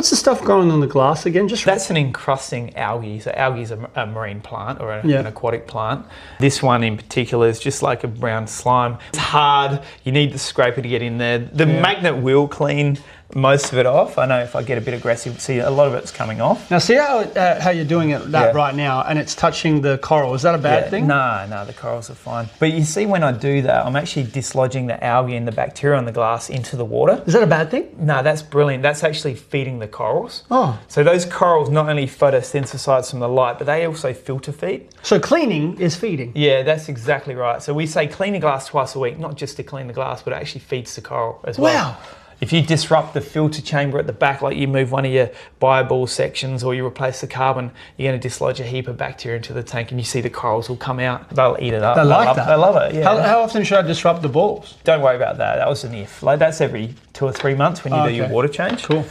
What's the stuff growing on the glass again? That's an encrusting algae. So algae is a marine plant or an aquatic plant. This one in particular is just like a brown slime. It's hard. You need the scraper to get in there. The magnet will clean most of it off. I know if I get a bit aggressive, see a lot of it's coming off. Now see how you're doing it right now, and it's touching the coral. Is that a bad thing? No, the corals are fine. But you see when I do that, I'm actually dislodging the algae and the bacteria on the glass into the water. Is that a bad thing? No, that's brilliant. That's actually feeding the corals. Oh. So those corals not only photosynthesize from the light, but they also filter feed. So cleaning is feeding? Yeah, that's exactly right. So we say clean the glass twice a week, not just to clean the glass, but it actually feeds the coral as well. Wow. If you disrupt the filter chamber at the back, like you move one of your bioball sections or you replace the carbon, you're going to dislodge a heap of bacteria into the tank, and you see the corals will come out. They'll eat it up. They like that. They love it, yeah. How often should I disrupt the balls? Don't worry about that. That was an if. Like that's every 2 or 3 months when you do your water change. Cool.